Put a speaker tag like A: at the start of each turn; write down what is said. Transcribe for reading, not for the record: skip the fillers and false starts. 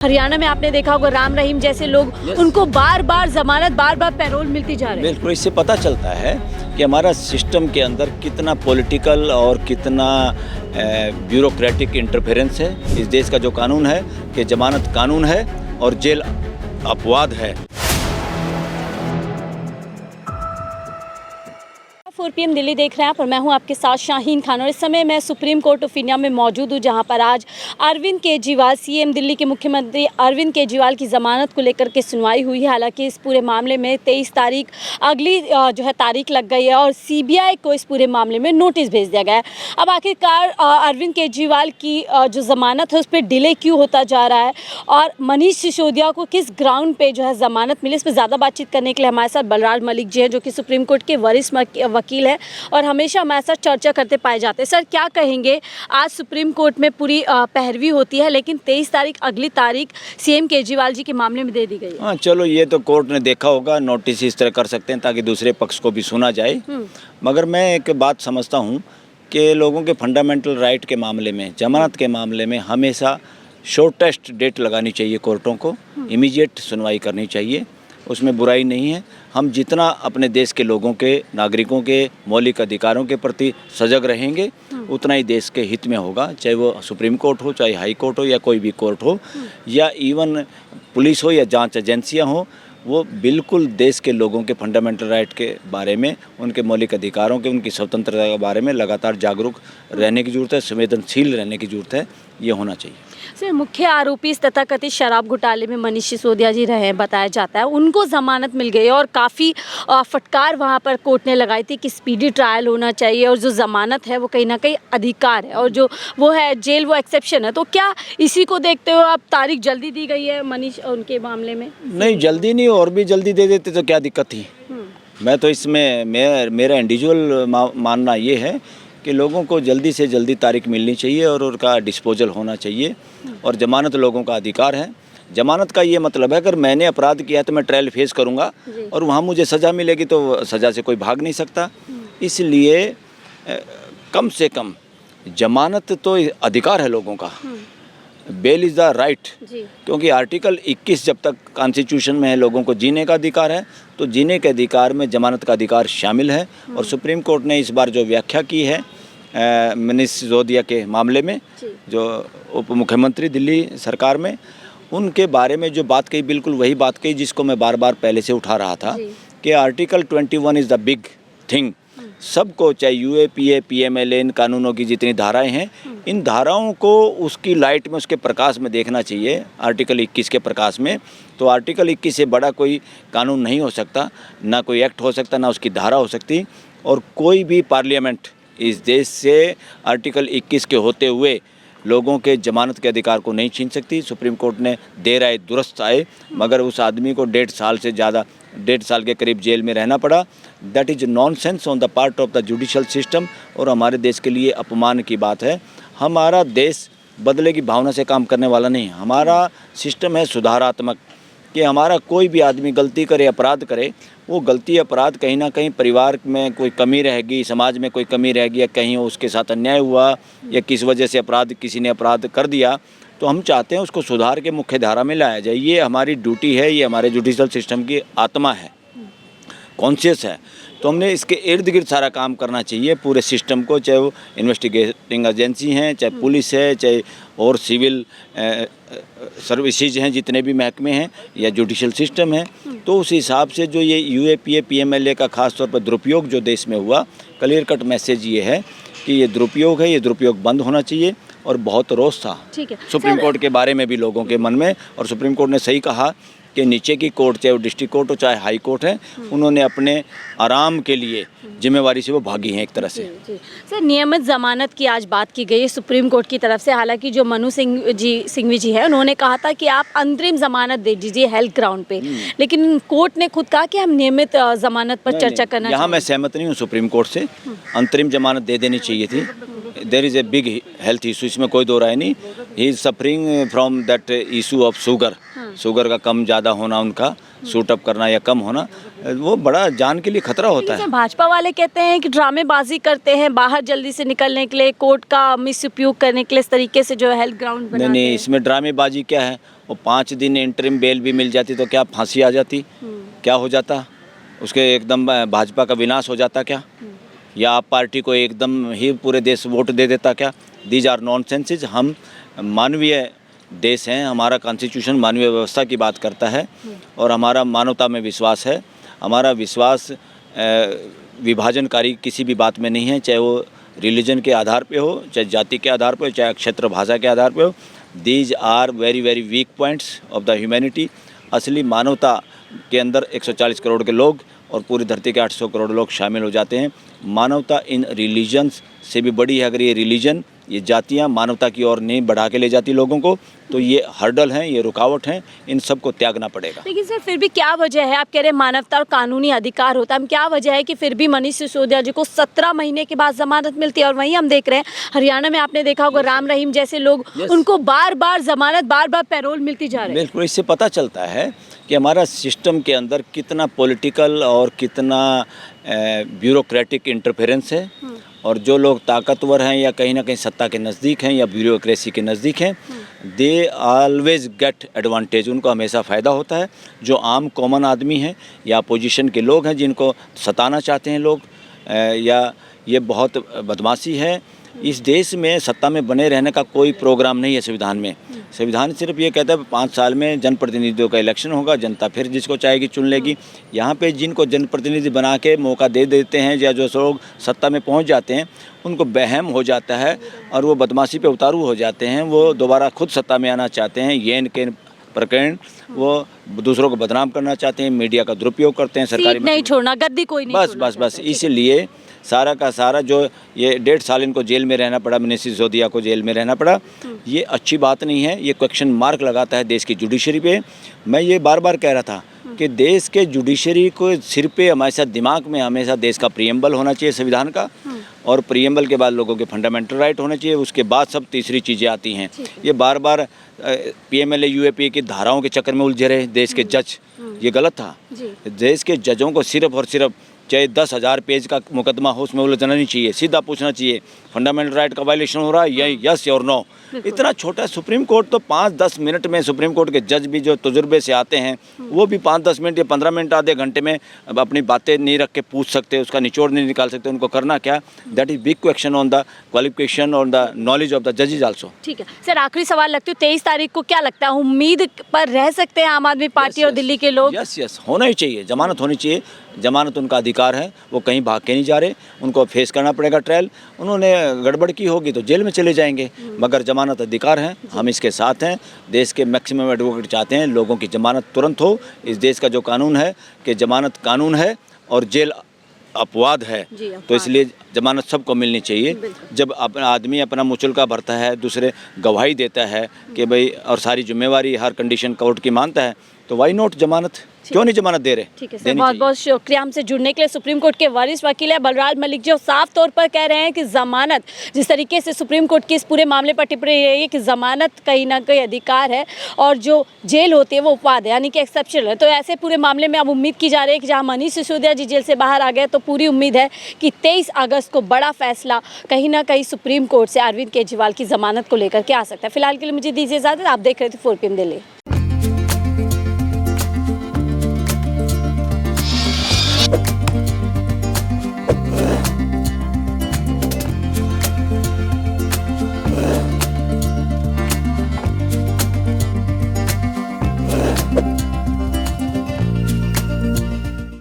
A: हरियाणा में आपने देखा होगा राम रहीम जैसे लोग उनको बार बार जमानत बार बार पैरोल मिलती जा रही है।
B: बिल्कुल, इससे पता चलता है कि हमारा सिस्टम के अंदर कितना पॉलिटिकल और कितना ब्यूरोक्रेटिक इंटरफेरेंस है। इस देश का जो कानून है कि जमानत कानून है और जेल अपवाद है।
A: 4 PM दिल्ली देख रहे हैं आप और मैं हूं आपके साथ शाहीन खान। और इस समय मैं सुप्रीम कोर्ट ऑफ इंडिया में मौजूद हूं, जहां पर आज अरविंद केजरीवाल सीएम दिल्ली के मुख्यमंत्री अरविंद केजरीवाल की ज़मानत को लेकर के सुनवाई हुई है। हालांकि इस पूरे मामले में 23 तारीख अगली जो है तारीख लग गई है और CBI को इस पूरे मामले में नोटिस भेज दिया गया है। अब आखिरकार अरविंद केजरीवाल की जो ज़मानत है उस पर डिले क्यों होता जा रहा है और मनीष सिसोदिया को किस ग्राउंड पर जो है ज़मानत मिली, इस पर ज़्यादा बातचीत करने के लिए हमारे साथ बलराज मलिक जी हैं, जो कि सुप्रीम कोर्ट के वरिष्ठ वकील है और हमेशा हमारे साथ चर्चा करते पाए जाते हैं। सर, क्या कहेंगे, आज सुप्रीम कोर्ट में पूरी पैरवी होती है लेकिन 23 तारीख अगली तारीख CM केजरीवाल जी के मामले में दे दी गई है।
B: हाँ, चलो ये तो कोर्ट ने देखा होगा, नोटिस इस तरह कर सकते हैं ताकि दूसरे पक्ष को भी सुना जाए। मगर मैं एक बात समझता हूँ कि लोगों के फंडामेंटल राइट के मामले में, जमानत के मामले में हमेशा शॉर्टेस्ट डेट लगानी चाहिए कोर्टों को, इमीडिएट सुनवाई करनी चाहिए, उसमें बुराई नहीं है। हम जितना अपने देश के लोगों के, नागरिकों के मौलिक अधिकारों के प्रति सजग रहेंगे उतना ही देश के हित में होगा, चाहे वो सुप्रीम कोर्ट हो, चाहे हाई कोर्ट हो या कोई भी कोर्ट हो या इवन पुलिस हो या जांच एजेंसियां हो। वो बिल्कुल देश के लोगों के फंडामेंटल राइट के बारे में, उनके मौलिक अधिकारों के, उनकी स्वतंत्रता के बारे में लगातार जागरूक रहने की ज़रूरत है, संवेदनशील रहने की ज़रूरत है। ये होना चाहिए।
A: सर, मुख्य आरोपी इस तथाकथित शराब घोटाले में मनीष सिसोदिया जी रहे हैं, बताया जाता है। उनको ज़मानत मिल गई और काफ़ी फटकार वहाँ पर कोर्ट ने लगाई थी कि स्पीडी ट्रायल होना चाहिए और जो ज़मानत है वो कहीं ना कहीं अधिकार है और जो वो है जेल वो एक्सेप्शन है। तो क्या इसी को देखते हुए अब तारीख जल्दी दी गई है मनीष उनके मामले में?
B: नहीं, जल्दी नहीं, और भी जल्दी दे देते तो क्या दिक्कत थी। मैं तो इसमें मेरा इंडिविजुअल मानना ये है कि लोगों को जल्दी से जल्दी तारीख मिलनी चाहिए और उनका डिस्पोजल होना चाहिए और जमानत लोगों का अधिकार है। जमानत का ये मतलब है अगर मैंने अपराध किया तो मैं ट्रायल फेस करूंगा और वहाँ मुझे सज़ा मिलेगी, तो सज़ा से कोई भाग नहीं सकता। इसलिए कम से कम जमानत तो अधिकार है लोगों का, बेल इज़ द राइट, क्योंकि आर्टिकल 21 जब तक कॉन्स्टिट्यूशन में है लोगों को जीने का अधिकार है, तो जीने के अधिकार में जमानत का अधिकार शामिल है। और सुप्रीम कोर्ट ने इस बार जो व्याख्या की है मनीष सिसोदिया के मामले में, जो उप मुख्यमंत्री दिल्ली सरकार में, उनके बारे में जो बात कही, बिल्कुल वही बात कही जिसको मैं बार बार पहले से उठा रहा था कि article 21 is the big thing. सबको, चाहे UAPA PMLA, इन कानूनों की जितनी धाराएं हैं, इन धाराओं को उसकी लाइट में, उसके प्रकाश में देखना चाहिए, आर्टिकल 21 के प्रकाश में। तो आर्टिकल 21 से बड़ा कोई कानून नहीं हो सकता, ना कोई एक्ट हो सकता, ना उसकी धारा हो सकती। और कोई भी पार्लियामेंट इस देश से आर्टिकल 21 के होते हुए लोगों के जमानत के अधिकार को नहीं छीन सकती। सुप्रीम कोर्ट ने देर आए दुरुस्त आए, मगर उस आदमी को 1.5 साल से ज़्यादा, 1.5 साल के करीब जेल में रहना पड़ा। That is nonsense on the part of the judicial system और हमारे देश के लिए अपमान की बात है। हमारा देश बदले की भावना से काम करने वाला नहीं, हमारा सिस्टम है सुधारात्मक, कि हमारा कोई भी आदमी गलती करे, अपराध करे, वो गलती अपराध कहीं ना कहीं परिवार में कोई कमी रहेगी, समाज में कोई कमी रहेगी, या कहीं उसके साथ अन्याय हुआ या किस वजह से किसी ने अपराध कर दिया, तो हम चाहते हैं उसको सुधार के मुख्य धारा में लाया जाए। ये हमारी ड्यूटी है, ये हमारे जुडिशल सिस्टम की आत्मा है, कॉन्शियस है। तो हमने इसके इर्द गिर्द सारा काम करना चाहिए पूरे सिस्टम को, चाहे वो इन्वेस्टिगेटिंग एजेंसी हैं, चाहे पुलिस है, चाहे और सिविल सर्विसेज हैं, जितने भी महकमे हैं, या जुडिशल सिस्टम है। तो उस हिसाब से जो ये UAPA PMLA का खास तौर पर दुरुपयोग जो देश में हुआ, क्लियर कट मैसेज ये है कि ये दुरुपयोग है, ये दुरुपयोग बंद होना चाहिए। और बहुत रोष था सुप्रीम कोर्ट के बारे में भी लोगों के मन में, और सुप्रीम कोर्ट ने सही कहा कि नीचे की कोर्ट, चाहे वो डिस्ट्रिक्ट कोर्ट हो चाहे हाई कोर्ट है, उन्होंने अपने आराम के लिए जिम्मेवारी से वो भागी हैं एक तरह से।
A: सर, नियमित जमानत की आज बात की गई है सुप्रीम कोर्ट की तरफ से। हालांकि जो मनु सिंघवी जी है, उन्होंने कहा था कि आप अंतरिम जमानत दे दीजिए हेल्थ ग्राउंड पे, लेकिन कोर्ट ने खुद कहा कि हम नियमित जमानत पर चर्चा करना।
B: यहाँ मैं सहमत नहीं हूँ सुप्रीम कोर्ट से, अंतरिम जमानत दे देनी चाहिए थी। There is a big health issue, इसमें कोई दो राय नहीं। He is suffering from that issue of sugar, sugar का कम ज़्यादा होना, उनका सूट अप करना या कम होना, वो बड़ा जान के लिए खतरा होता है।
A: लेकिन भाजपा वाले कहते हैं कि ड्रामेबाजी करते हैं बाहर जल्दी से निकलने के लिए, कोर्ट का मिस उपयोग करने के लिए, इस तरीके से जो है हेल्थ ग्राउंड बनाते हैं।
B: नहीं, इसमें ड्रामेबाजी क्या है? वो 5 दिन इंटरिम बेल भी मिल जाती तो क्या फांसी आ जाती? क्या हो जाता? उसके एकदम भाजपा का विनाश हो जाता क्या? या आप पार्टी को एकदम ही पूरे देश वोट दे देता क्या? These are nonsenses. हम मानवीय देश हैं, हमारा कॉन्स्टिट्यूशन मानवीय व्यवस्था की बात करता है और हमारा मानवता में विश्वास है। हमारा विश्वास विभाजनकारी किसी भी बात में नहीं है, चाहे वो रिलीजन के आधार पे हो, चाहे जाति के आधार पे हो, चाहे क्षेत्र भाषा के आधार पे हो। These are very very weak points of the humanity. असली मानवता के अंदर 140 करोड़ के लोग और पूरी धरती के 800 करोड़ लोग शामिल हो जाते हैं। मानवता इन रिलीजन्स से भी बड़ी है। अगर ये रिलीजन, ये जातियाँ मानवता की ओर नहीं बढ़ा के ले जाती लोगों को, तो ये हर्डल हैं, ये रुकावट हैं, इन सबको त्यागना पड़ेगा।
A: लेकिन सर फिर भी क्या वजह है, आप कह रहे हैं मानवता और कानूनी अधिकार होता है, क्या वजह है कि फिर भी मनीष सिसोदिया जी को 17 महीने के बाद जमानत मिलती है? और वहीं हम देख रहे हैं हरियाणा में, आपने देखा होगा राम रहीम जैसे लोग, उनको बार बार जमानत, बार बार पैरोल मिलती जा रही है।
B: बिल्कुल, इससे पता चलता है कि हमारा सिस्टम के अंदर कितना पॉलिटिकल और कितना ब्यूरोक्रेटिक इंटरफेरेंस है। और जो लोग ताकतवर हैं या कहीं ना कहीं सत्ता के नज़दीक हैं या ब्यूरोक्रेसी के नज़दीक हैं, दे ऑलवेज गेट एडवांटेज, उनको हमेशा फ़ायदा होता है। जो आम कॉमन आदमी हैं या अपोजिशन के लोग हैं जिनको सताना चाहते हैं लोग, या ये बहुत बदमाशी है। इस देश में सत्ता में बने रहने का कोई प्रोग्राम नहीं है संविधान में। संविधान सिर्फ ये कहता है 5 साल में जनप्रतिनिधियों का इलेक्शन होगा, जनता फिर जिसको चाहेगी चुन लेगी। यहाँ पे जिनको जनप्रतिनिधि बना के मौका दे देते हैं या जो लोग सत्ता में पहुँच जाते हैं, उनको वहम हो जाता है और वो बदमाशी पे उतारू हो जाते हैं। वो दोबारा खुद सत्ता में आना चाहते हैं। ये इनके प्रकरण, वो दूसरों को बदनाम करना चाहते हैं, मीडिया का दुरुपयोग करते हैं, सरकारी
A: नहीं छोड़ना, गद्दी कोई नहीं छोड़ना।
B: बस इसीलिए सारा का सारा जो ये 1.5 साल इनको जेल में रहना पड़ा, मनीष सिसोदिया को जेल में रहना पड़ा, ये अच्छी बात नहीं है। ये क्वेश्चन मार्क लगाता है देश की जुडिशरी पे। मैं ये बार बार कह रहा था कि देश के जुडिशरी को सिर पे हमेशा दिमाग में हमेशा देश का प्रीएम्बल होना चाहिए संविधान का, और प्रीएम्बल के बाद लोगों के फंडामेंटल राइट होने चाहिए, उसके बाद सब तीसरी चीज़ें आती हैं। ये बार बार PMLA UAP की धाराओं के चक्कर में उलझे रहे देश के जज, ये गलत था। देश के जजों को सिर्फ और सिर्फ चाहे 10,000 पेज का मुकदमा हो उसमें उलझना नहीं चाहिए, सीधा पूछना चाहिए फंडामेंटल राइट का वायलेशन हो रहा है, यही यस और नो। इतना छोटा सुप्रीम कोर्ट तो 5-10 मिनट में, सुप्रीम कोर्ट के जज भी जो तजुर्बे से आते हैं वो भी 5-10 मिनट या 15 मिनट, आधे घंटे में अपनी बातें नहीं रख के पूछ सकते, उसका निचोड़ नहीं निकाल सकते। उनको करना क्या? That is big question on the qualification, on the knowledge of the जजेज आल्सो।
A: ठीक है सर, आखिरी सवाल लगती है 23 तारीख को, क्या लगता है उम्मीद पर रह सकते हैं आम आदमी पार्टी और दिल्ली के लोग?
B: यस, होना ही चाहिए, जमानत होनी चाहिए। जमानत उनका अधिकार है, वो कहीं भाग के नहीं जा रहे, उनको फेस करना पड़ेगा ट्रायल। उन्होंने गड़बड़ की होगी तो जेल में चले जाएंगे, मगर जमानत अधिकार है, हम इसके साथ हैं। देश के मैक्सिमम एडवोकेट चाहते हैं लोगों की जमानत तुरंत हो। इस देश का जो कानून है कि जमानत कानून है और जेल अपवाद है, तो इसलिए जमानत सबको मिलनी चाहिए। जब अपना आदमी अपना मुचलका भरता है, दूसरे गवाही देता है कि भाई, और सारी जिम्मेवारी हर कंडीशन कोर्ट की मानता है, तो वाई नॉट जमानत, क्यों नहीं जमानत दे रहे?
A: ठीक है सर, बहुत बहुत शुक्रिया हमसे जुड़ने के लिए। सुप्रीम कोर्ट के वरिष्ठ वकील है बलराज मलिक जो साफ तौर पर कह रहे हैं कि जमानत, जिस तरीके से सुप्रीम कोर्ट की इस पूरे मामले पर टिप्पणी रही है कि जमानत कहीं ना कहीं अधिकार है और जो जेल होती है वो उपवाद है, यानी कि एक्सेप्शनल है। तो ऐसे पूरे मामले में अब उम्मीद की जा रही है कि जहाँ मनीष सिसोदिया जी जेल से बाहर आ गए, तो पूरी उम्मीद है कि 23 अगस्त को बड़ा फैसला कहीं ना कहीं सुप्रीम कोर्ट से अरविंद केजरीवाल की जमानत को लेकर के आ सकता है। फिलहाल के लिए मुझे दीजिए इजाजत, आप देख रहे थे 4PM दिल्ली।